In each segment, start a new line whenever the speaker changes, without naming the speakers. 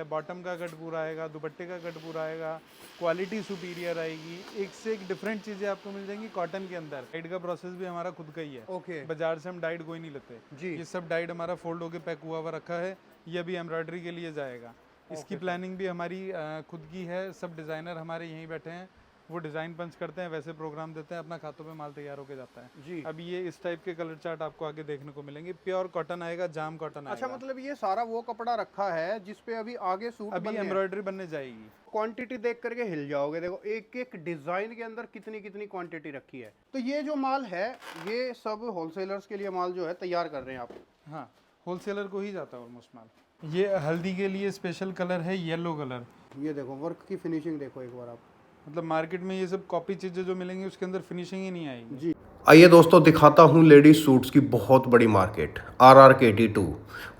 Bottom का cut पूरा आएगा, दुपट्टे का कट पूरा आएगा, क्वालिटी सुपीरियर आएगी, एक से एक डिफरेंट चीज़ें आपको मिल जाएंगी कॉटन के अंदर। डाइड का प्रोसेस भी हमारा खुद का ही है।
ओके
बाजार से हम डाइड कोई नहीं लेते
जी।
ये सब डाइड हमारा फोल्ड होकर पैक हुआ हुआ रखा है। ये अभी एम्ब्रॉयडरी के लिए जाएगा। इसकी प्लानिंग भी हमारी खुद की है। सब डिज़ाइनर हमारे यहीं बैठे हैं, वो डिज़ाइन पंच करते हैं, वैसे प्रोग्राम देते हैं, अपना खातों पे माल तैयार होकर जाता है
जी।
अभी ये इस टाइप के कलर चार्ट आपको आगे देखने को मिलेंगे। प्योर कॉटन आएगा, जाम कॉटन
अच्छा,
आएगा।
मतलब ये सारा वो कपड़ा रखा है जिसपे अभी आगे सूट
अभी एम्ब्रॉयडरी बनने जाएगी।
क्वांटिटी देख करके हिल जाओगे। देखो एक एक डिजाइन के अंदर कितनी कितनी क्वांटिटी रखी है। तो ये जो माल है ये सब होलसेलर्स के लिए माल जो है तैयार कर रहे हैं आप?
हाँ, होलसेलर को ही जाता है ऑलमोस्ट माल। ये हल्दी के लिए स्पेशल कलर है येलो कलर।
ये देखो वर्क की फिनिशिंग देखो एक बार आप।
मतलब मार्केट में ये सब कॉपी चीज़ें जो मिलेंगी उसके अंदर फिनिशिंग ही नहीं आएगी।
जी।
आइए दोस्तों दिखाता हूँ लेडीज सूट्स की बहुत बड़ी मार्केट RRK82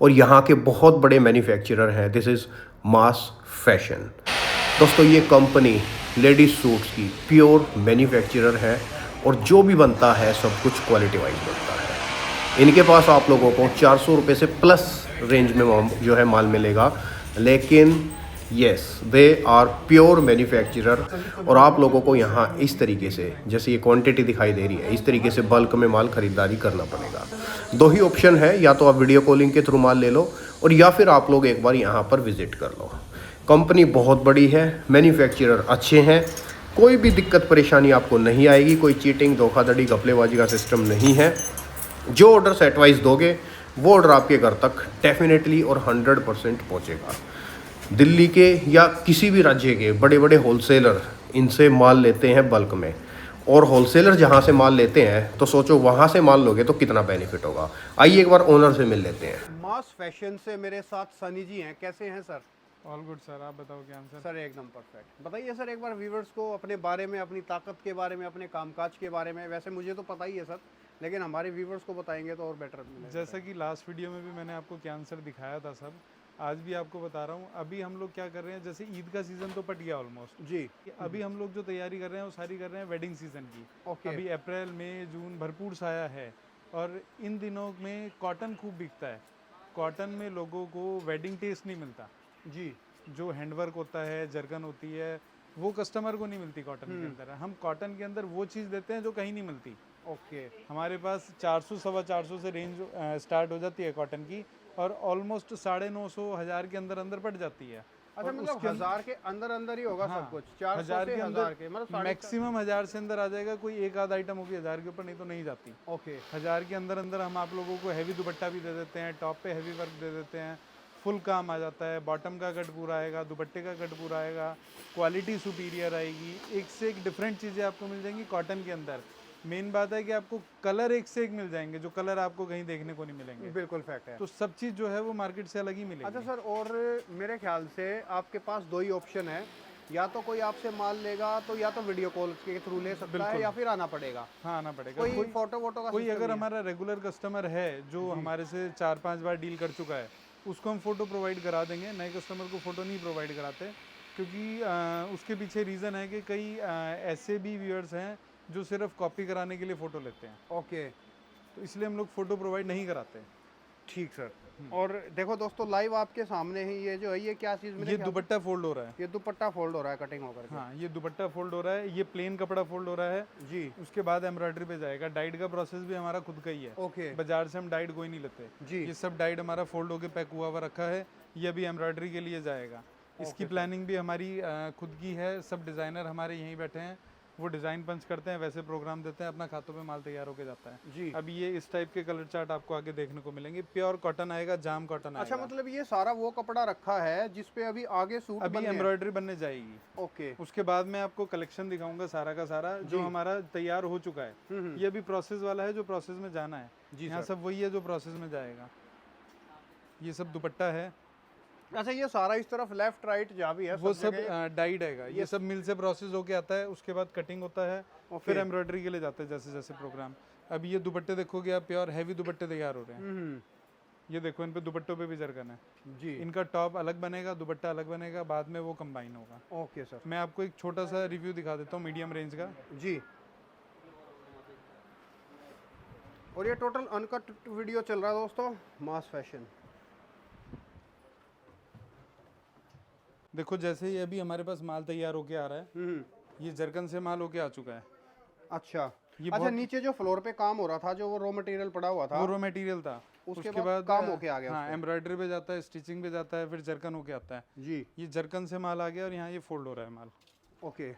और यहाँ के बहुत बड़े मैन्युफैक्चरर हैं। This is mass fashion. दोस्तों ये कंपनी लेडीज सूट्स की प्योर मैन्युफैक्चरर है और जो भी बनता है सब कुछ क्वालिटी वाइज बनता है। इनके पास आप लोगों को 400 रुपये से प्लस रेंज में जो है माल मिलेगा, लेकिन yes they are pure manufacturer. और आप लोगों को यहाँ इस तरीके से, जैसे ये क्वांटिटी दिखाई दे रही है, इस तरीके से बल्क में माल खरीदारी करना पड़ेगा। दो ही ऑप्शन है, या तो आप वीडियो कॉलिंग के थ्रू माल ले लो और या फिर आप लोग एक बार यहाँ पर विजिट कर लो। कंपनी बहुत बड़ी है, मैन्युफैक्चरर अच्छे हैं, कोई भी दिक्कत परेशानी आपको नहीं आएगी। कोई चीटिंग धोखाधड़ी घपलेबाजी का सिस्टम नहीं है। जो ऑर्डर सेट वाइज दोगे वो ऑर्डर आपके घर तक डेफिनेटली और 100% पहुँचेगा। दिल्ली के या किसी भी राज्य के बड़े बड़े होलसेलर इनसे माल लेते हैं बल्क में, और होलसेलर जहाँ से माल लेते हैं तो सोचो वहाँ से माल लोगे तो कितना बेनिफिट होगा। आइए एक बार ओनर से मिल लेते हैं।
मास फैशन से मेरे साथ सनी जी हैं। कैसे हैं सर?
ऑल गुड सर, आप बताओ क्या आंसर?
सर एकदम परफेक्ट। बताइए सर एक बार व्यूवर्स को अपने बारे में, अपनी ताकत के बारे में, अपने कामकाज के बारे में। वैसे मुझे तो पता ही है सर, लेकिन हमारे व्यूवर्स को बताएंगे तो और बेटर मिलेगा।
जैसा कि लास्ट वीडियो में भी मैंने आपको क्या आंसर दिखाया था सब, आज भी आपको बता रहा हूँ। अभी हम लोग क्या कर रहे हैं, जैसे ईद का सीज़न तो पट गया ऑलमोस्ट
जी।
अभी हम लोग जो तैयारी कर रहे हैं वो सारी कर रहे हैं वेडिंग सीज़न की।
ओके।
अभी अप्रैल मई जून भरपूर साया है और इन दिनों में कॉटन खूब बिकता है। कॉटन में लोगों को वेडिंग टेस्ट नहीं मिलता।
जी।
जो हैंडवर्क होता है, जरकन होती है, वो कस्टमर को नहीं मिलती कॉटन के अंदर। हम कॉटन के अंदर वो चीज़ देते हैं जो कहीं नहीं मिलती।
ओके।
हमारे पास 400 सवा 400 से रेंज स्टार्ट हो जाती है कॉटन की और ऑलमोस्ट 950 1000 के अंदर अंदर पड़ जाती है।
अच्छा, मतलब 1000 के अंदर अंदर ही होगा सब कुछ? 400
1000
से
के
1000 के
अंदर
मतलब
मैक्सिमम 1000 से अंदर आ जाएगा। कोई एक आध आइटम होगी 1000 के ऊपर, नहीं तो नहीं जाती।
ओके।
1000 के अंदर अंदर हम आप लोगों को हैवी दुपट्टा भी दे देते हैं, टॉप पे हैवी वर्क दे देते हैं, फुल काम आ जाता है। बॉटम का कट पूरा आएगा, दुपट्टे का कट पूरा आएगा, क्वालिटी सुपीरियर आएगी, एक से एक डिफरेंट चीज़ें आपको मिल जाएंगी कॉटन के अंदर। मेन बात है कि आपको कलर एक से एक मिल जाएंगे जो कलर आपको कहीं देखने को नहीं मिलेंगे।
बिल्कुल फैक्ट है।
तो सब चीज़ जो है वो मार्केट से अलग ही मिलेगी।
अच्छा सर, और मेरे ख्याल से आपके पास दो ही ऑप्शन है, या तो कोई आपसे माल लेगा तो या तो वीडियो कॉल के थ्रू ले सकता है, या फिर आना पड़ेगा।
हाँ, आना पड़ेगा।
कोई फोटो वोटो का
कोई
सिस्टम
अगर
नहीं है?
हमारा रेगुलर कस्टमर है जो हमारे से 4-5 बार डील कर चुका है, उसको हम फ़ोटो प्रोवाइड करा देंगे। नए कस्टमर को फ़ोटो नहीं प्रोवाइड कराते, क्योंकि उसके पीछे रीज़न है कि कई ऐसे भी व्यूअर्स हैं जो सिर्फ कॉपी कराने के लिए फ़ोटो लेते हैं।
ओके।
तो इसलिए हम लोग फ़ोटो प्रोवाइड नहीं कराते।
ठीक सर। और देखो दोस्तों, लाइव आपके सामने ही ये जो है, ये क्या चीज़?
ये दुपट्टा फोल्ड हो रहा है।
ये दुपट्टा फोल्ड हो रहा है कटिंग होकर के?
हाँ, ये दुपट्टा फोल्ड हो रहा है। ये प्लेन कपड़ा फोल्ड हो रहा है
जी।
उसके बाद एम्ब्रॉयडरी पे जाएगा। डाइड का प्रोसेस भी हमारा खुद का ही है।
ओके।
बाजार से हम डाइड कोई नहीं लेते
जी।
ये सब डाइड हमारा फोल्ड होकर पैक हुआ हुआ रखा है। ये अभी एम्ब्रॉयडरी के लिए जाएगा। इसकी प्लानिंग भी हमारी खुद की है। सब डिज़ाइनर हमारे यहीं बैठे हैं, वो डिज़ाइन पंच करते हैं, वैसे प्रोग्राम देते हैं, अपना खातों पे माल तैयार होकर जाता है।
जी।
अभी ये इस टाइप के कलर चार्ट आपको आगे देखने को मिलेंगे। प्योर कॉटन आएगा, जाम कॉटन
अच्छा,
आएगा।
मतलब ये सारा वो कपड़ा रखा है जिसपे अभी आगे सूट
अभी एम्ब्रॉयडरी बनने जाएगी।
ओके।
उसके बाद मैं आपको कलेक्शन दिखाऊंगा सारा का सारा जो हमारा तैयार हो चुका है। ये अभी प्रोसेस वाला है जो प्रोसेस में जाना है। यहाँ सब वही है जो प्रोसेस में जाएगा। ये सब दुपट्टा है।
अच्छा, ये सारा इस तरफ लेफ्ट राइट जहाँ भी है
वो सब डाइड है। ये सब मिल से प्रोसेस होके आता है, उसके बाद कटिंग होता है, फिर एम्ब्रॉयडरी के लिए जाते हैं जैसे जैसे प्रोग्राम। अभी ये दुपट्टे देखोगे आप, प्योर हैवी दुपट्टे तैयार हो रहे हैं। ये देखो, इन पे दुपट्टों पे भी जरकन है
जी।
इनका टॉप अलग बनेगा, दुपट्टा अलग बनेगा, बाद में वो कंबाइन होगा।
Okay sir.
मैं आपको एक छोटा सा रिव्यू दिखा देता हूँ मीडियम रेंज का।
जी। और ये टोटल अनकट वीडियो चल रहा है दोस्तों, मास फैशन।
देखो जैसे ही अभी हमारे पास माल तैयार होके आ रहा है, ये जरकन से माल होके आ चुका है।
अच्छा
ये
अच्छा,
बहुत-
नीचे जो फ्लोर पे काम हो रहा था, जो वो रॉ मटेरियल पड़ा हुआ था,
वो रॉ मटेरियल था।
उसके बाद काम होके आ गया
हाँ,
उस पे।
एम्ब्रॉयडरी पे जाता है, स्टिचिंग पे जाता है, फिर जरकन होके आता है।
जी
ये जरकन से माल आ गया और यहाँ ये फोल्ड हो रहा है माल।
ओके।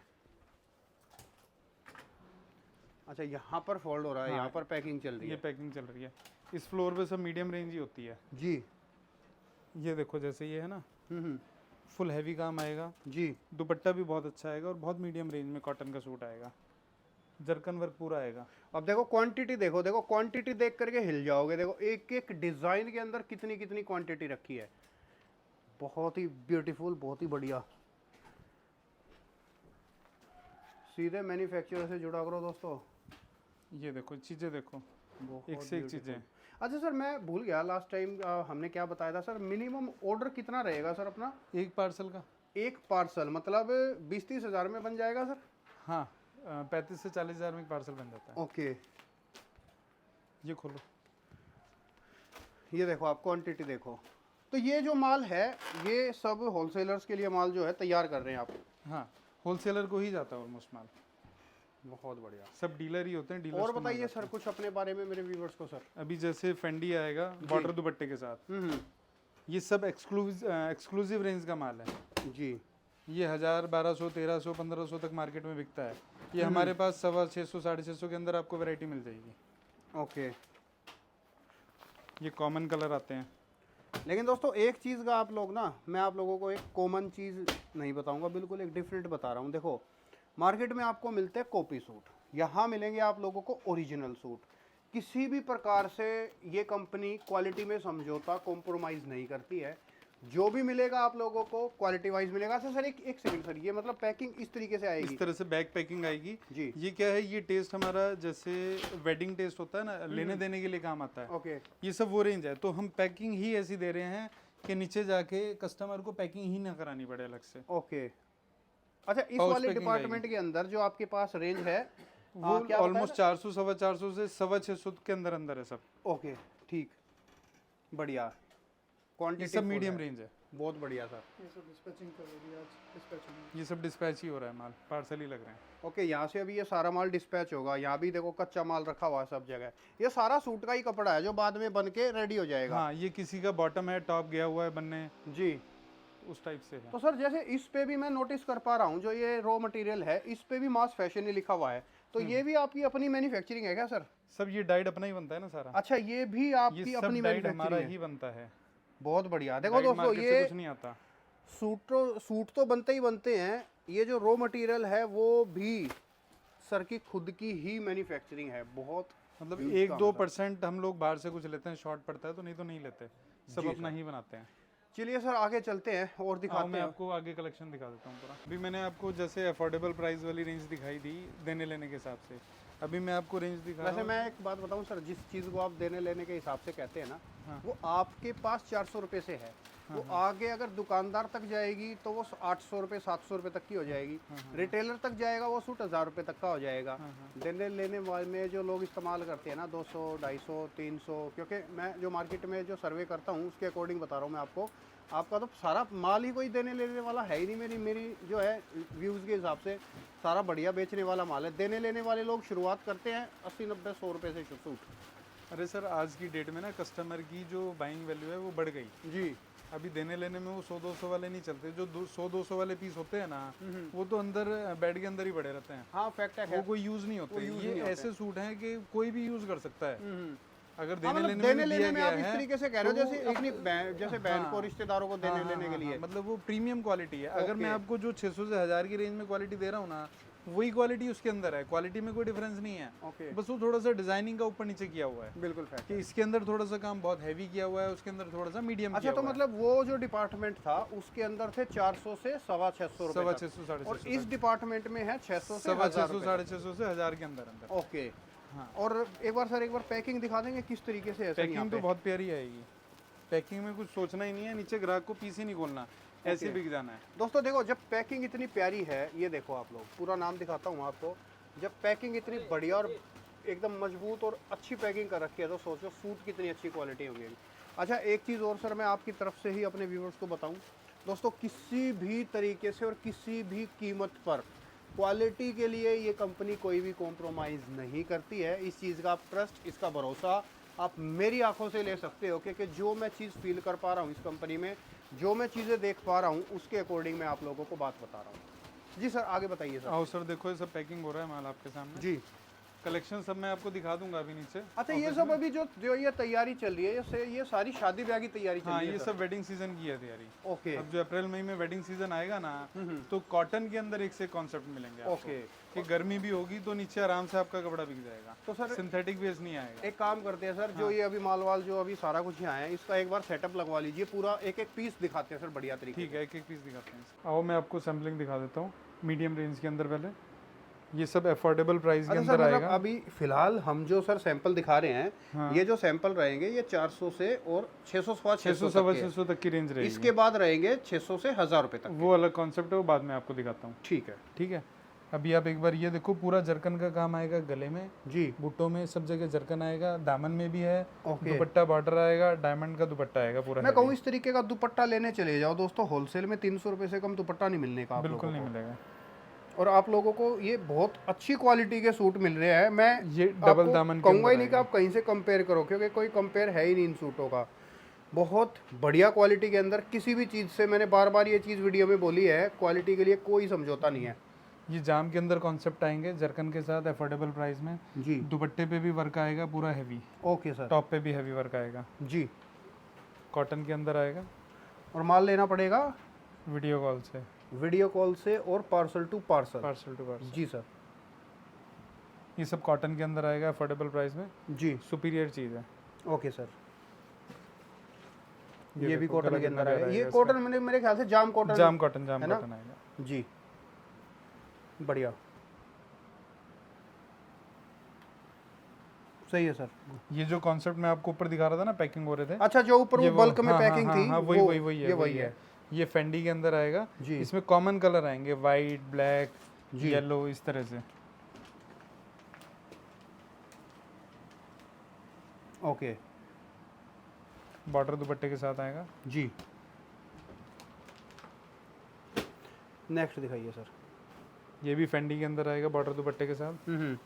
अच्छा, यहाँ पर फोल्ड हो रहा है,
हाँ,
यहाँ पर पैकिंग चल रही
ये
है।
पैकिंग चल रही है। इस फ्लोर पे सब मीडियम रेंज ही होती है।
जी
ये देखो जैसे ये है ना,
हम्म,
फुल हैवी काम आएगा,
जी
दुपट्टा भी बहुत अच्छा आएगा और बहुत मीडियम रेंज में कॉटन का सूट आएगा, जरकन वर्क पूरा आएगा।
अब देखो क्वांटिटी, देखो देखो क्वांटिटी देख करके हिल जाओगे। देखो एक एक डिजाइन के अंदर कितनी कितनी क्वांटिटी रखी है। बहुत ही ब्यूटीफुल, बहुत ही बढ़िया। सीधे मैन्युफैक्चरर से जुड़ा करो दोस्तों।
ये देखो चीज़ें देखो,
बहुत
एक से एक
beautiful।
चीज़ें।
अच्छा सर, मैं भूल गया लास्ट टाइम हमने क्या बताया था सर, मिनिमम ऑर्डर कितना रहेगा सर अपना?
एक पार्सल का,
एक पार्सल मतलब 20-30 हज़ार में बन जाएगा सर?
हाँ 35 से 40 हज़ार में पार्सल बन जाता है।
ओके,
ये खोलो,
ये देखो आप क्वांटिटी देखो। तो ये जो माल है, ये सब होलसेलर्स के लिए माल जो है तैयार कर रहे हैं आप?
हाँ होलसेलर को ही जाता है ऑलमोस्ट माल,
बहुत बढ़िया।
सब डीलर ही होते हैं। डीलर
और बताइए सर कुछ अपने बारे में मेरे व्यूवर्स को सर।
अभी जैसे फेंडी आएगा बॉर्डर दुपट्टे के साथ, ये सब एक्सक्लूसिव रेंज का माल है।
जी
ये 1000, 1200, 1300, 1500 तक मार्केट में बिकता है। ये हमारे पास 650, 650 के अंदर आपको वैरायटी मिल जाएगी।
ओके।
ये कॉमन कलर आते हैं।
लेकिन दोस्तों एक चीज़ का आप लोग ना, मैं आप लोगों को एक कॉमन चीज़ नहीं बताऊंगा, बिल्कुल एक डिफरेंट बता रहा हूँ। देखो मार्केट में आपको मिलते हैं कॉपी सूट, यहाँ मिलेंगे आप लोगों को ओरिजिनल सूट। किसी भी प्रकार से ये कंपनी क्वालिटी में समझौता कॉम्प्रोमाइज़ नहीं करती है। जो भी मिलेगा आप लोगों को क्वालिटी वाइज मिलेगा। अच्छा सर एक सेकंड सर, ये मतलब पैकिंग इस तरीके से आएगी?
इस तरह से बैग पैकिंग आएगी
जी।
ये क्या है, ये टेस्ट हमारा जैसे वेडिंग टेस्ट होता है ना, लेने देने के लिए काम आता है।
ओके
ये सब वो रेंज है। तो हम पैकिंग ही ऐसी दे रहे हैं कि नीचे जाके कस्टमर को पैकिंग ही ना करानी पड़े अलग से।
ओके। अच्छा इस
Pouch
वाले
packing
डिपार्टमेंट के अंदर जो आपके पास रेंज है
वो
क्या
ऑलमोस्ट 400, 450 से 650 के अंदर अंदर है सब।
ओके ठीक, बढ़िया।
ये
क्वांटिटी
सब मीडियम रेंज है।
बहुत बढ़िया सर।
ये सब डिस्पैच ही हो रहा है, माल पार्सल ही लग रहे हैं।
ओके, यहाँ से अभी ये सारा माल डिस्पैच होगा। यहाँ भी देखो कच्चा माल रखा हुआ है सब जगह। ये सारा सूट का ही कपड़ा है जो बाद में बन के रेडी हो जाएगा।
हाँ ये किसी का बॉटम है, टॉप गया हुआ है बनने,
जी।
उस टाइप से है।
तो सर जैसे इस पे भी मैं नोटिस कर पा रहा हूँ, जो ये रॉ मटेरियल है इस पे भी मास फैशन ही लिखा हुआ है। तो ये भी आपकी अपनी मैन्युफैक्चरिंग है क्या सर?
सब ये डाइड अपना ही बनता है ना सारा।
अच्छा, ये भी
ये
आपकी
सब
अपनी
डाइड हमारा
मैन्युफैक्चरिंग है?
ही बनता है।
बहुत बढ़िया। देखो
डाइड
दोस्तों,
मार्केट से
ये
कुछ नहीं आता।
सूट तो बनते ही बनते हैं। ये जो रॉ मटेरियल है वो भी सर की खुद की ही मैन्युफैक्चरिंग है। बहुत
मतलब
huge
1-2% हम लोग बाहर से कुछ लेते हैं, शॉर्ट पड़ता है तो, नहीं तो नहीं लेते, सब अपना ही बनाते हैं।
चलिए सर आगे चलते हैं और
आओ
दिखाते
मैं
हैं।
आपको आगे कलेक्शन दिखा देता हूँ पूरा। अभी मैंने आपको जैसे अफोर्डेबल प्राइस वाली रेंज दिखाई दी देने लेने के हिसाब से, अभी मैं आपको रेंज दिखा रहा
वैसे
हूँ।
मैं एक बात बताऊं सर, जिस चीज़ को आप देने लेने के हिसाब से कहते हैं ना,
हाँ।
वो आपके पास 400 रुपये से है। वो आगे अगर दुकानदार तक जाएगी तो वो 800 रुपये 700 रुपये तक की हो जाएगी। रिटेलर तक जाएगा वो सूट 1000 रुपये तक का हो जाएगा। देने लेने वाले में जो लोग इस्तेमाल करते हैं ना 200, 250, 300, क्योंकि मैं जो मार्केट में जो सर्वे करता हूँ उसके अकॉर्डिंग बता रहा हूँ मैं आपको। आपका तो सारा माल ही कोई देने लेने वाला है ही नहीं। मेरी जो है व्यूज़ के हिसाब से सारा बढ़िया बेचने वाला माल है। देने लेने वाले लोग शुरुआत करते हैं 80, 90, 100 रुपये से सूट।
अरे सर आज की डेट में ना कस्टमर की जो बाइंग वैल्यू है वो बढ़ गई।
जी।
अभी देने लेने में वो 100-200 वाले नहीं चलते। जो 100-200 वाले पीस होते हैं ना, वो तो अंदर बेड के अंदर ही पड़े रहते हैं।
हाँ फैक्ट है।
वो कोई यूज नहीं होते। ये ऐसे सूट हैं कि कोई भी यूज कर सकता है। अगर देने लेने
देने
में
लेने
दिया
में
गया
आप इस
है
तरीके से कह रहे हो
तो
जैसे अपनी जैसे बहन को रिश्तेदारों को देने लेने के लिए।
मतलब वो प्रीमियम क्वालिटी है। अगर मैं आपको जो 600 से 1000 की रेंज में क्वालिटी दे रहा हूँ ना, वही क्वालिटी उसके अंदर है। क्वालिटी में कोई डिफरेंस नहीं है।
ओके,
बस वो थोड़ा सा डिजाइनिंग का ऊपर नीचे किया हुआ है
बिल्कुल फैक्ट।
कि इसके अंदर थोड़ा सा काम बहुत हैवी किया हुआ है, उसके अंदर थोड़ा सा मीडियम
अच्छा, तो मतलब वो जो डिपार्टमेंट था उसके अंदर थे 400 से 650 रुपए तक।
650,
और इस डिपार्टमेंट में है 600 से
650,
1000
650 से 1000 के अंदर अंदर।
ओके।
हाँ।
और एक बार सर एक बार पैकिंग दिखा देंगे किस तरीके से है सर यहाँ
पैकिंग तो
पे?
बहुत प्यारी आएगी। पैकिंग में कुछ सोचना ही नहीं है, नीचे ग्राहक को पीस ही नहीं खोलना, ऐसे बिक जाना है।
दोस्तों देखो, जब पैकिंग इतनी प्यारी है, ये देखो आप लोग, पूरा नाम दिखाता हूँ आपको। जब पैकिंग इतनी बढ़िया और एकदम मजबूत और अच्छी पैकिंग कर रखी है तो सोचो सूट कितनी अच्छी क्वालिटी होगी। अच्छा एक चीज़ और सर मैं आपकी तरफ से ही अपने व्यूवर्स को बताऊँ, दोस्तों किसी भी तरीके से और किसी भी कीमत पर क्वालिटी के लिए ये कंपनी कोई भी कॉम्प्रोमाइज़ नहीं करती है। इस चीज़ का आप ट्रस्ट, इसका भरोसा आप मेरी आंखों से ले सकते हो कि जो मैं चीज़ फील कर पा रहा हूँ इस कंपनी में, जो मैं चीज़ें देख पा रहा हूँ उसके अकॉर्डिंग मैं आप लोगों को बात बता रहा हूँ। जी सर, आगे बताइए सर।
आओ सर, देखो ये सब पैकिंग हो रहा है माल आपके सामने।
जी,
कलेक्शन सब मैं आपको दिखा दूंगा अभी नीचे।
अच्छा ये सब अभी जो ये तैयारी चल रही है, ये सारी शादी ब्याह की तैयारी चल
हाँ,
रही है
ये
सर?
सब वेडिंग सीजन की है तैयारी।
ओके
अब जो अप्रैल मई में वेडिंग सीजन आएगा ना, तो कॉटन के अंदर एक से कॉन्सेप्ट मिलेंगे आपको।
ओके।
कि गर्मी भी होगी तो नीचे आराम से आपका कपड़ा बिक जाएगा।
तो सर
सिंथेटिक बेस नहीं आएगा।
एक काम करते हैं सर, जो ये अभी मालवाल जो अभी सारा कुछ यहाँ है, इसका एक बार सेटअप लगवा लीजिए, पूरा एक एक पीस दिखाते हैं सर बढ़िया तरीके
ठीक है, एक एक पीस दिखाते हैं। आओ मैं आपको सैम्पलिंग दिखा देता हूँ मीडियम रेंज के अंदर। पहले ये सब अफोर्डेबल प्राइस के
अच्छा
अंदर
सर, मतलब
आएगा।
अभी फिलहाल हम जो सर सैंपल दिखा रहे हैं,
हाँ।
ये जो सैंपल रहेंगे ये 400 से और 600 सवा
600 सवा 600 तक की रेंज रहेगी।
इसके बाद रहेंगे 600 से 1000 रुपए तक।
वो अलग कॉन्सेप्ट है, वो बाद में आपको दिखाता हूँ।
ठीक है
ठीक है, अभी आप एक बार ये देखो, पूरा जरकन का काम आएगा, गले में,
जी।
बुट्टों में, सब जगह जरकन आएगा, दामन में भी है।
ओके।
दुपट्टा बॉर्डर आएगा, डायमंड का दुपट्टा आएगा पूरा।
मैं कहूँ इस तरीके का दुपट्टा लेने चले जाओ दोस्तों, होलसेल में 300 रुपए से कम दुपट्टा नहीं मिलने का आप
बिल्कुल
लोगों
नहीं
को।
मिलेगा।
और आप लोगों को ये बहुत अच्छी क्वालिटी के सूट मिल रहे हैं। मैं
ये डबल दामन के
कहूँगा ही
अंदर
नहीं कि आप कहीं से कंपेयर करो, क्योंकि कोई कंपेयर है ही नहीं इन सूटों का। बहुत बढ़िया क्वालिटी के अंदर, किसी भी चीज़ से, मैंने बार बार ये चीज़ वीडियो में बोली है, क्वालिटी के लिए कोई समझौता नहीं है।
ये जाम के अंदर कॉन्सेप्ट आएंगे जरकन के साथ, अफोर्डेबल प्राइस में।
जी।
दुपट्टे पे भी वर्क आएगा पूरा हैवी,
ओके सर।
टॉप पे भी हैवी वर्क आएगा,
जी।
कॉटन के अंदर आएगा।
और माल लेना पड़ेगा
वीडियो कॉल से,
वीडियो कॉल से और parcel to parcel.
Parcel to parcel.
जी सर।
ये सब कॉटन के अंदर आएगा, अफोर्डेबल प्राइस में,
जी।
सुपीरियर चीज़ है।
Okay sir. ये भी
देखो,
कॉटन
गला
के
कितना
अंदर
गहरा
आएगा। ये
इसका।
कॉटन मेरे ख्याल से जाम कॉटन।
जाम कॉटन
है ना?
आएगा।
जी, बढ़िया, सही है सर।
ये जो कॉन्सेप्ट मैं आपको ऊपर दिखा रहा था ना, पैकिंग हो रहे थे,
अच्छा, जो ऊपर
ये
वो बल्क में
हाँ,
पैकिंग
हाँ,
थी,
हाँ, वही है,
ये वही है।
ये फेंडी के अंदर आएगा।
जी।
इसमें कॉमन कलर आएंगे, वाइट, ब्लैक,
जी।
येलो, इस तरह से।
ओके।
बॉर्डर दुपट्टे के साथ आएगा।
जी। नेक्स्ट दिखाइए सर।
ये भी फेंडी के अंदर आएगा, बॉर्डर दुपट्टे के साथ।
हम्म।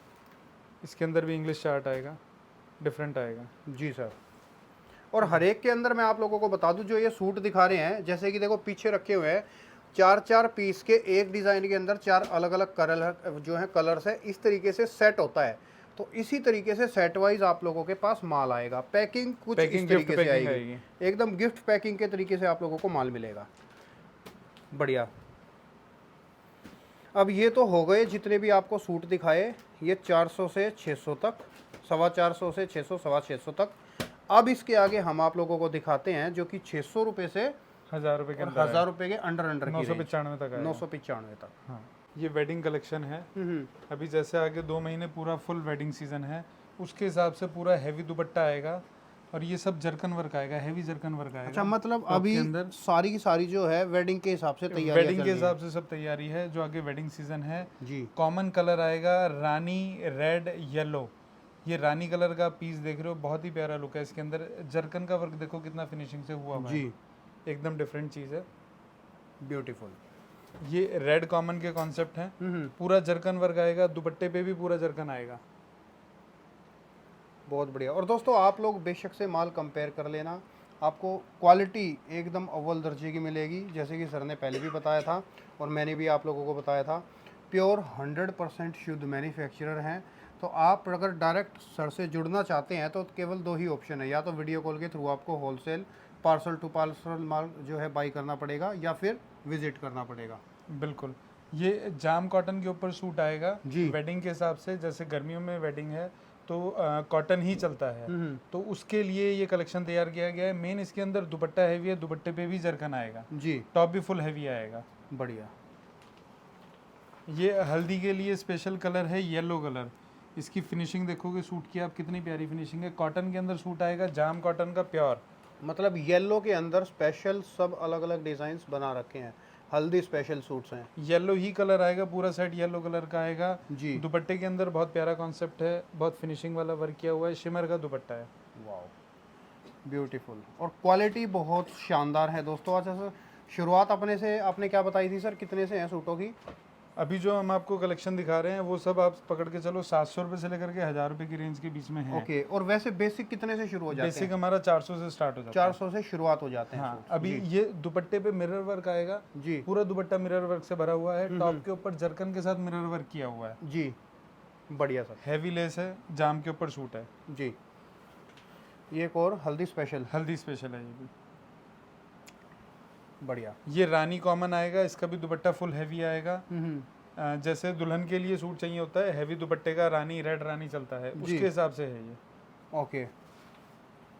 इसके अंदर भी इंग्लिश चार्ट आएगा, डिफरेंट आएगा।
जी सर। और हर एक के अंदर मैं आप लोगों को बता दूं, जो ये सूट दिखा रहे हैं, जैसे कि देखो पीछे रखे हुए हैं 4-4 पीस के, एक डिज़ाइन के अंदर 4 अलग अलग कलर जो है कलर्स है, इस तरीके से सेट होता है। तो इसी तरीके से सेट वाइज आप लोगों के पास माल आएगा। पैकिंग कुछ इस तरीके से आएगी, एकदम गिफ्ट पैकिंग के तरीके से आप लोगों को माल मिलेगा। बढ़िया। अब ये तो हो गए जितने भी आपको सूट दिखाए, ये 400 से 600 तक, 425 से 600, 625 तक। अब इसके आगे हम आप लोगों को दिखाते हैं जो कि 600 रुपये से
1000 रुपए के
और
अंदर
1000 रुपये के अंडर की
995 तक आएगा।
995 तक।
हाँ, ये वेडिंग कलेक्शन है। अभी जैसे आगे 2 महीने पूरा फुल वेडिंग सीजन है, उसके हिसाब से पूरा हैवी दुपट्टा आएगा, और ये सब जरकन वर्क आएगा, हैवी जरकन वर्क आएगा।
अच्छा, मतलब अभी
अंदर
सारी की सारी जो है वेडिंग के हिसाब से तैयारी
वेडिंग के हिसाब से सब तैयारी है, जो आगे वेडिंग सीजन है।
जी।
कॉमन कलर आएगा रानी, रेड, येलो। ये रानी कलर का पीस देख रहे हो, बहुत ही प्यारा लुक है इसके अंदर। जरकन का वर्क देखो कितना फिनिशिंग से हुआ हुआ है।
जी,
एकदम डिफरेंट चीज़ है।
ब्यूटीफुल।
ये रेड कॉमन के कॉन्सेप्ट हैं। पूरा जरकन वर्क आएगा, दुपट्टे पे भी पूरा जरकन आएगा।
बहुत बढ़िया। और दोस्तों आप लोग बेशक से माल कंपेयर कर लेना, आपको क्वालिटी एकदम अव्वल दर्जे की मिलेगी, जैसे कि सर ने पहले भी बताया था और मैंने भी आप लोगों को बताया था। प्योर 100% शुद्ध मैन्युफैक्चरर हैं। तो आप अगर डायरेक्ट सर से जुड़ना चाहते हैं तो केवल 2 ही ऑप्शन है, या तो वीडियो कॉल के थ्रू आपको होलसेल पार्सल टू पार्सल माल जो है बाई करना पड़ेगा, या फिर विजिट करना पड़ेगा।
बिल्कुल। ये जाम कॉटन के ऊपर सूट आएगा
जी।
वेडिंग के हिसाब से। जैसे गर्मियों में वेडिंग है तो कॉटन ही चलता है, तो उसके लिए ये कलेक्शन तैयार किया गया है। मेन इसके अंदर दुपट्टा हैवी है, दुपट्टे पे भी जरकन आएगा।
जी।
टॉप भी फुल हैवी आएगा।
बढ़िया।
ये हल्दी के लिए स्पेशल कलर है येलो कलर। इसकी फिनिशिंग देखोगे सूट की आप, कितनी प्यारी फिनिशिंग है। कॉटन के अंदर सूट आएगा, जाम कॉटन का प्योर।
मतलब येलो के अंदर स्पेशल सब अलग अलग डिज़ाइंस बना रखे हैं, हल्दी स्पेशल सूट्स हैं।
येलो ही कलर आएगा, पूरा सेट येलो कलर का आएगा।
जी।
दुपट्टे के अंदर बहुत प्यारा कॉन्सेप्ट है, बहुत फिनिशिंग वाला वर्क किया हुआ है, शिमर का दुपट्टा है।
Wow, beautiful. और क्वालिटी बहुत शानदार है दोस्तों। अच्छा सर, शुरुआत अपने से आपने क्या बताई थी सर, कितने से हैं सूटों की?
अभी जो हम आपको कलेक्शन दिखा रहे हैं वो सब आप पकड़ के चलो 700 रुपये से लेकर के 1000 रुपये की रेंज के बीच में है।
ओके, और वैसे बेसिक कितने से शुरू हो जाते
बेसिक
हैं?
हमारा 400 से स्टार्ट हो जाता है।
400 से शुरुआत हो जाते हैं
हाँ,
सूट।
अभी ये दुपट्टे पे मिरर वर्क आएगा
जी
पूरा दुपट्टा मिरर वर्क से भरा हुआ है। टॉप के ऊपर जरकन के साथ मिरर वर्क किया हुआ है।
जी, बढ़िया सर।
हैवी लेस है, जाम के ऊपर सूट है।
जी, ये एक और हल्दी स्पेशल,
हल्दी स्पेशल है ये भी।
बढ़िया।
ये रानी कॉमन आएगा, इसका भी दुपट्टा फुल हैवी आएगा। जैसे दुल्हन के लिए सूट चाहिए होता है हैवी दुपट्टे का, रानी रेड रानी चलता है, उसके हिसाब से है ये।
ओके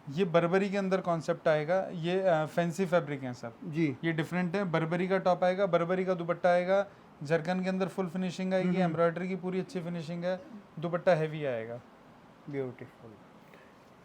ये बर्बरी के अंदर कॉन्सेप्ट आएगा। ये फैंसी फैब्रिक है सब।
जी,
ये डिफरेंट है। बर्बरी का टॉप आएगा, बर्बरी का दुपट्टा आएगा, जरकन के अंदर फुल फिनिशिंग आएगी, एम्ब्रॉयडरी की पूरी अच्छी फिनिशिंग है, दुपट्टा हैवी आएगा।
ब्यूटीफुल।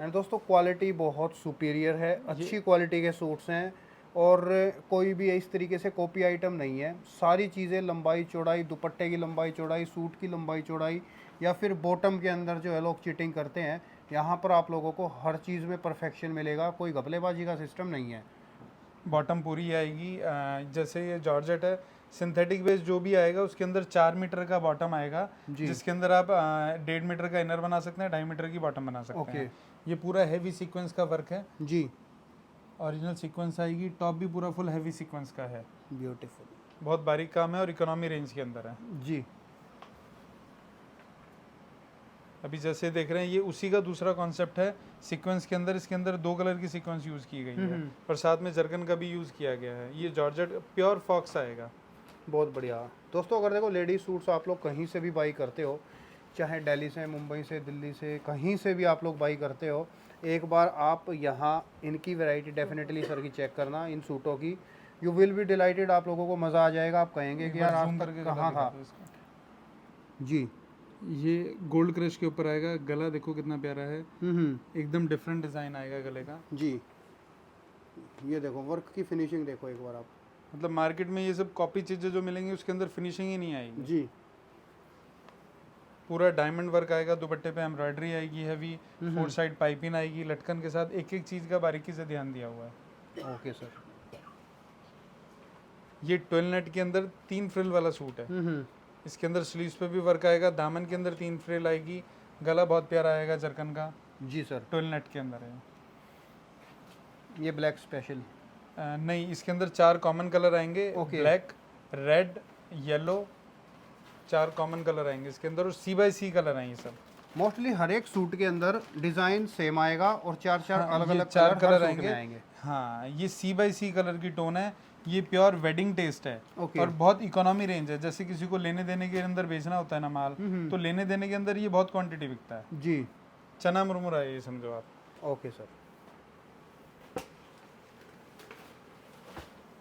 एंड दोस्तों क्वालिटी बहुत सुपीरियर है, अच्छी क्वालिटी के सूट्स हैं और कोई भी इस तरीके से कॉपी आइटम नहीं है। सारी चीज़ें लंबाई चौड़ाई, दुपट्टे की लंबाई चौड़ाई, सूट की लंबाई चौड़ाई या फिर बॉटम के अंदर जो है लोग चिटिंग करते हैं, यहाँ पर आप लोगों को हर चीज़ में परफेक्शन मिलेगा, कोई घपलेबाजी का सिस्टम नहीं है।
बॉटम पूरी आएगी। जैसे ये जॉर्जेट है, सिंथेटिक बेस जो भी आएगा उसके अंदर 4 मीटर का बॉटम आएगा, जिसके अंदर आप 1.5 मीटर का इनर बना सकते हैं, 2.5 मीटर की बॉटम बना सकते हैं। ये पूरा हैवी सीक्वेंस का वर्क है
जी,
ओरिजिनल सीक्वेंस आएगी। टॉप भी पूरा फुल हैवी सीक्वेंस का है,
ब्यूटीफुल,
बहुत बारीक काम है और इकोनॉमी रेंज के अंदर है।
जी।
अभी जैसे देख रहे हैं ये उसी का दूसरा कॉन्सेप्ट है सीक्वेंस के अंदर। इसके अंदर 2 कलर की सीक्वेंस यूज़ की गई है और साथ में जरकन का भी यूज़ किया गया है। ये जॉर्जेट प्योर फॉक्स आएगा।
बहुत बढ़िया दोस्तों। अगर देखो लेडीज सूट्स आप लोग कहीं से भी बाई करते हो, चाहे दिल्ली से, मुंबई से, दिल्ली से, कहीं से भी आप लोग बाई करते हो, एक बार आप यहाँ इनकी वैरायटी डेफिनेटली सर की चेक करना, इन सूटों की। यू विल बी डिलाइटेड, आप लोगों को मज़ा आ जाएगा। आप कहेंगे कि यार आज तक कहाँ था। जी,
ये गोल्ड क्रश के ऊपर आएगा। गला देखो कितना प्यारा है, एकदम डिफरेंट डिज़ाइन आएगा गले का।
जी, ये देखो वर्क की फिनिशिंग देखो एक बार आप।
मतलब मार्केट में ये सब कॉपी चीज़ें जो मिलेंगी उसके अंदर फिनिशिंग ही नहीं आएगी।
जी,
पूरा डायमंड वर्क आएगा, दुपट्टे पे एम्ब्रॉयडरी आएगी हैवी, 4 साइड पाइपिंग आएगी, लटकन के साथ एक एक चीज़ का बारीकी से ध्यान दिया हुआ है।
Okay sir.
ये 12 नेट के अंदर 3 फ्रिल वाला सूट है। इसके अंदर स्लीव्स पे भी वर्क आएगा, दामन के अंदर 3 फ्रिल आएगी, गला बहुत प्यारा आएगा जरकन का।
जी सर।
12 नेट के अंदर है।
ये ब्लैक स्पेशल
नहीं, इसके अंदर 4 कॉमन कलर आएंगे। Black, red, yellow, 4 common colour आएंगे इसके अंदर और C/C कलर आएंगे सब।
मोस्टली हर एक सूट के अंदर डिजाइन सेम आएगा और 4 अलग अलग
4 कलर आएंगे। हाँ, ये C/C कलर की टोन है। ये प्योर वेडिंग टेस्ट है और बहुत इकोनॉमी रेंज है। जैसे किसी को लेने देने के अंदर बेचना होता है ना माल, तो लेने देने के अंदर ये बहुत क्वांटिटी बिकता है।
जी,
चना मुरमुरा है ये, समझो आप।
Okay sir.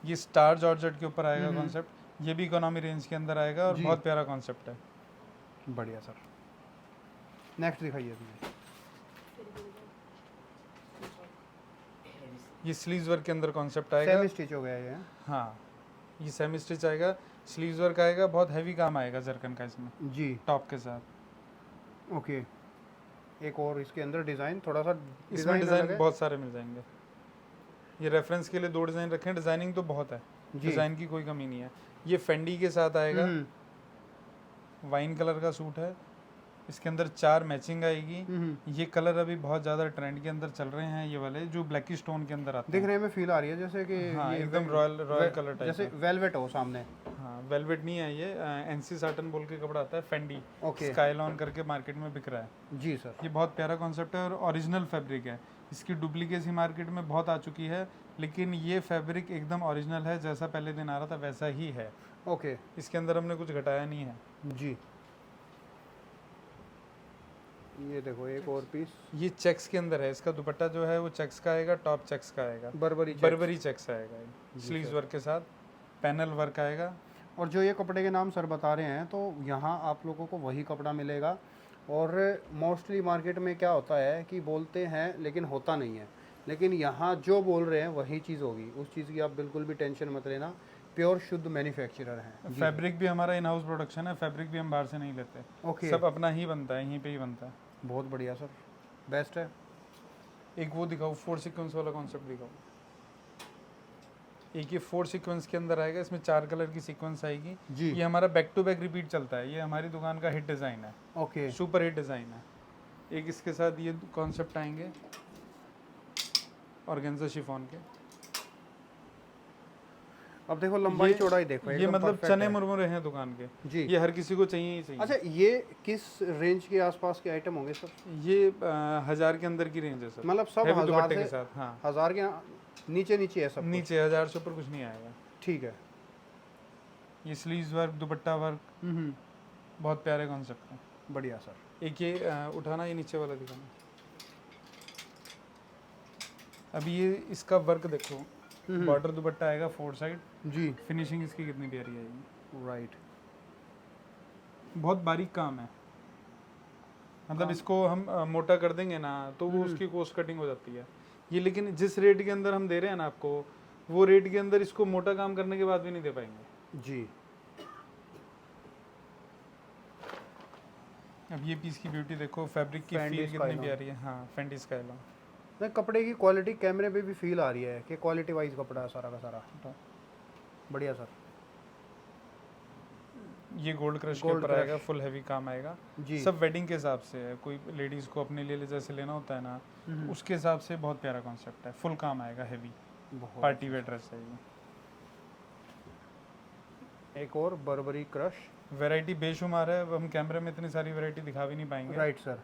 ये स्टार जॉर्जेट के ऊपर आएगा कॉन्सेप्ट। ये भी इकोनॉमी रेंज के अंदर आएगा और बहुत प्यारा कॉन्सेप्ट है।
बढ़िया सर। नेक्स्ट दिखाइए मुझे।
ये स्लीव्स वर्क के अंदर कॉन्सेप्ट आएगा।
सेमी स्टिच हो गया ये।
हाँ, ये सेमी स्टिच आएगा, स्लीव्स वर्क आएगा, बहुत हैवी काम आएगा जरकन का इसमें
जी,
टॉप के साथ।
ओके। एक और इसके अंदर डिज़ाइन थोड़ा सा,
इसमें डिज़ाइन बहुत सारे मिल जाएंगे। ये रेफरेंस के लिए 2 डिज़ाइन रखे हैं, डिज़ाइनिंग तो बहुत है, डिज़ाइन की कोई कमी नहीं है। ये फेंडी के साथ आएगा, वाइन कलर का सूट है। इसके अंदर 4 मैचिंग आएगी। ये कलर अभी बहुत ज़्यादा ट्रेंड के अंदर चल रहे हैं, ये वाले जो ब्लैकिश टोन के अंदर आते हैं।
दिखने में फील आ रही है जैसे कि
हाँ,
ये
एकदम रॉयल कलर टाइप,
जैसे वेलवेट हो सामने।
हाँ, वेलवेट नहीं है ये, NC साटन बोल के कपड़ा आता है, फेंडी
ओके।
स्काईलॉन करके मार्केट में बिक रहा है।
जी सर।
ये बहुत प्यारा कॉन्सेप्ट है और ओरिजिनल फैब्रिक है। इसकी डुप्लीकेसी मार्केट में बहुत आ चुकी है, लेकिन ये फैब्रिक एकदम ओरिजिनल है, जैसा पहले दिन आ रहा था वैसा ही है।
ओके।
इसके अंदर हमने कुछ घटाया नहीं है।
जी, ये देखो एक और पीस।
ये चेक्स के अंदर है। इसका दुपट्टा जो है वो चेक्स का आएगा, टॉप चेक्स का आएगा, बर्बरी चेक्स आएगा। स्लीव्स वर्क के साथ पैनल वर्क आएगा।
और जो ये कपड़े के नाम सर बता रहे हैं, तो यहाँ आप लोगों को वही कपड़ा मिलेगा। और मोस्टली मार्केट में क्या होता है कि बोलते हैं लेकिन होता नहीं है, लेकिन यहाँ जो बोल रहे हैं वही चीज़ होगी। उस चीज़ की आप बिल्कुल भी टेंशन मत लेना, प्योर शुद्ध मैन्युफैक्चरर हैं।
फैब्रिक भी हमारा इन हाउस प्रोडक्शन है, फैब्रिक भी हम बाहर से नहीं लेते।
ओके।
सब अपना ही बनता है, यहीं पे ही बनता है।
बहुत बढ़िया सर, बेस्ट है।
एक वो दिखाओ, 4 सीक्वेंस वाला कॉन्सेप्ट दिखाओ। एक ये 4 सीक्वेंस के अंदर आएगा, इसमें 4 कलर की सीक्वेंस आएगी।
जी।
ये हमारा बैक टू बैक रिपीट चलता है, ये हमारी दुकान का हिट डिज़ाइन है,
ओके।
सुपर हिट डिज़ाइन है। एक इसके साथ ये कॉन्सेप्ट आएंगे ऑर्गेन्जा शिफॉन के।
अब देखो लंबाई
ये-
चौड़ाई देखो,
ये
एकदम
मतलब
perfect
चने
है।
मुरमुरे हैं दुकान के,
जी।
ये हर किसी को चाहिए ही चाहिए।
अच्छा, ये किस रेंज के आसपास के आइटम होंगे सर?
ये 1000 के अंदर की रेंज है सर,
मतलब सब
हेवी
1000
दुपट्टे के
से
साथ। हाँ,
1000 के नीचे नीचे है सब कुछ?
नीचे 1000 से ऊपर कुछ नहीं आएगा।
ठीक है।
ये स्लीव्स वर्क, दुपट्टा वर्क, बहुत प्यारे कॉन्सेप्ट है।
बढ़िया सर।
एक ये उठाना, ये नीचे वाला दिखाना। अभी ये इसका वर्क देखो, बॉर्डर दुपट्टा आएगा 4 साइड,
जी।
फिनिशिंग इसकी कितनी प्यारी आएगी।
राइट।
बहुत बारीक काम है, मतलब इसको हम मोटा कर देंगे ना तो वो उसकी कॉस्ट कटिंग हो जाती है। ये लेकिन जिस रेट के अंदर हम दे रहे हैं ना आपको, वो रेट के अंदर इसको मोटा काम करने के बाद भी नहीं दे पाएंगे।
जी।
अब ये पीस की ब्यूटी देखो, फैब्रिक की
Fendi
फील कितनी
Skylon।
प्यारी है। हाँ, फेंडी स्काइलॉन।
नहीं, कपड़े की क्वालिटी कैमरे पे भी फील आ रही है कि क्वालिटी वाइज कपड़ा है सारा का सारा। बढ़िया सर।
ये गोल्ड क्रश के
Gold
ऊपर
crush।
आएगा, फुल हैवी काम आएगा।
जी।
सब वेडिंग के हिसाब से है, कोई लेडीज को अपने लिए जैसे लेना होता है ना, उसके हिसाब से बहुत प्यारा कॉन्सेप्ट है। फुल काम आएगा, हैवी
बहुत।
पार्टी वेयर ड्रेस है ये।
एक और बर्बरी क्रश।
वैरायटी बेशुमार है, अब हम कैमरे में इतनी सारी वैरायटी दिखा भी नहीं पाएंगे।
Right sir.